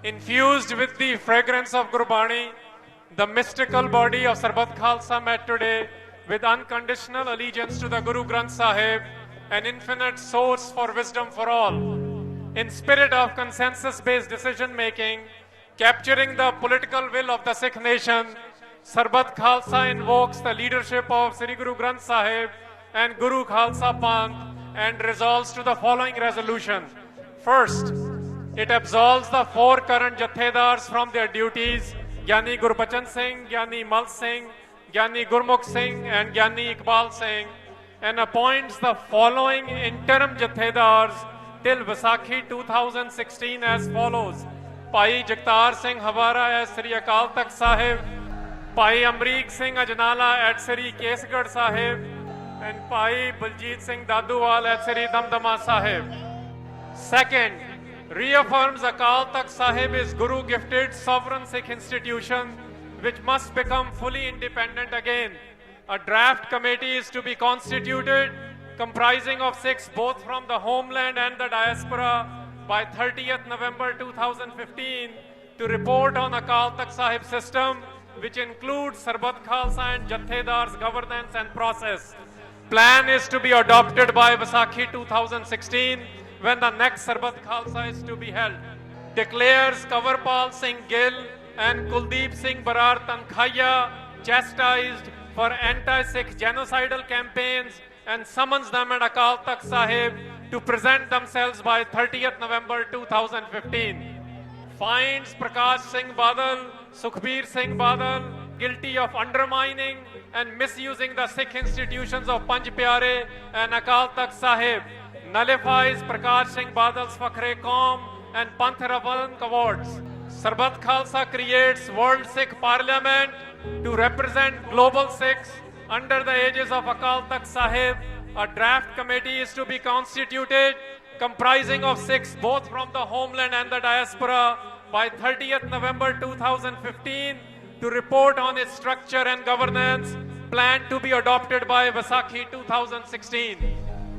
Infused with the fragrance of Gurbani, the mystical body of Sarbat Khalsa met today with unconditional allegiance to the Guru Granth Sahib, an infinite source for wisdom for all. In spirit of consensus-based decision-making, capturing the political will of the Sikh nation, Sarbat Khalsa invokes the leadership of Sri Guru Granth Sahib and Guru Khalsa Panth and resolves to the following resolution. First, it absolves the four current Jathedars from their duties, Gyani Gurbachan Singh, Gyani Mal Singh, Gyani Gurmukh Singh and Gyani Iqbal Singh, and appoints the following interim Jathedars till Vaisakhi 2016 as follows. Bhai Jagtar Singh Havara as Sri Akal Takht Sahib, Bhai Amrik Singh Ajnala at Sri Kesgarh Sahib, and Bhai Baljit Singh Daduwal at Sri Damdama Sahib. Second, reaffirms Akal Takht Sahib is Guru gifted sovereign Sikh institution which must become fully independent again. A draft committee is to be constituted comprising of Sikhs both from the homeland and the diaspora by 30th November 2015 to report on Akal Takht Sahib system, which includes Sarbat Khalsa and Jathedar's governance and process. Plan is to be adopted by Vaisakhi 2016 when the next Sarbat Khalsa is to be held. Declares Kanwarpal Singh Gill and Kuldeep Singh Barar Tankhaiya chastised for anti-Sikh genocidal campaigns and summons them and Akal Takht Sahib to present themselves by 30th November 2015. Finds Prakash Singh Badal, Sukhbir Singh Badal guilty of undermining and misusing the Sikh institutions of Panj Pyare and Akal Takht Sahib. Nullifies Prakash Singh Badal's Fakhre Qaum and Panth Ravan awards. Sarbat Khalsa creates World Sikh Parliament to represent global Sikhs under the aegis of Akal Takht Sahib. A draft committee is to be constituted comprising of Sikhs both from the homeland and the diaspora by 30th November 2015 to report on its structure and governance, planned to be adopted by Vaisakhi 2016.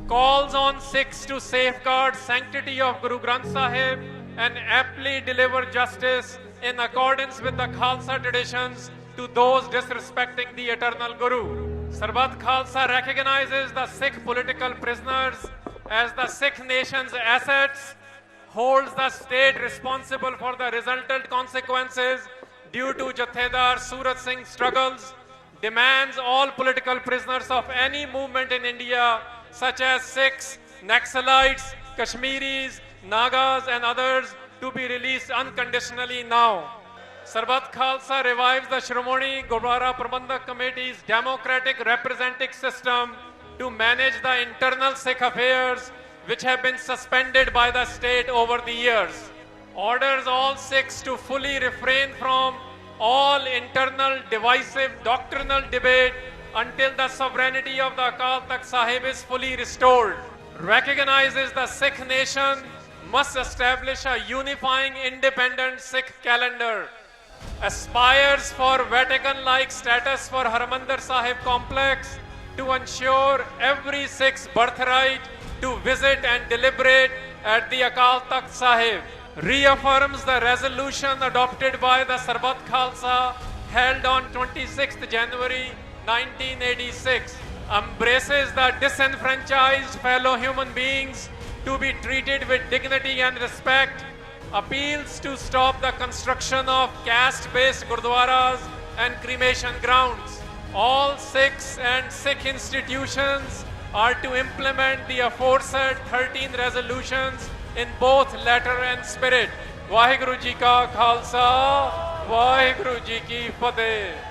Calls on Sikhs to safeguard sanctity of Guru Granth Sahib and aptly deliver justice in accordance with the Khalsa traditions to those disrespecting the eternal Guru. Sarbat Khalsa recognizes the Sikh political prisoners as the Sikh nation's assets, holds the state responsible for the resultant consequences due to Jathedar Surat Singh's struggles, demands all political prisoners of any movement in India such as Sikhs, Naxalites, Kashmiris, Nagas and others to be released unconditionally now. Sarbat Khalsa revives the Shrimoni Gurdwara Prabandhak Committee's democratic representative system to manage the internal Sikh affairs which have been suspended by the state over the years. Orders all Sikhs to fully refrain from all internal divisive doctrinal debate until the sovereignty of the Akal Takht Sahib is fully restored. Recognizes the Sikh nation must establish a unifying independent Sikh calendar. Aspires for Vatican-like status for Harmandir Sahib complex to ensure every Sikh's birthright to visit and deliberate at the Akal Takht Sahib. Reaffirms the resolution adopted by the Sarbat Khalsa held on 26th January 1986. Embraces the disenfranchised fellow human beings to be treated with dignity and respect. Appeals to stop the construction of caste-based gurdwaras and cremation grounds. All Sikhs and Sikh institutions are to implement the aforesaid 13 resolutions in both letter and spirit. Vaheguru Ji Ka Khalsa, Vaheguru Ji Ki Fateh.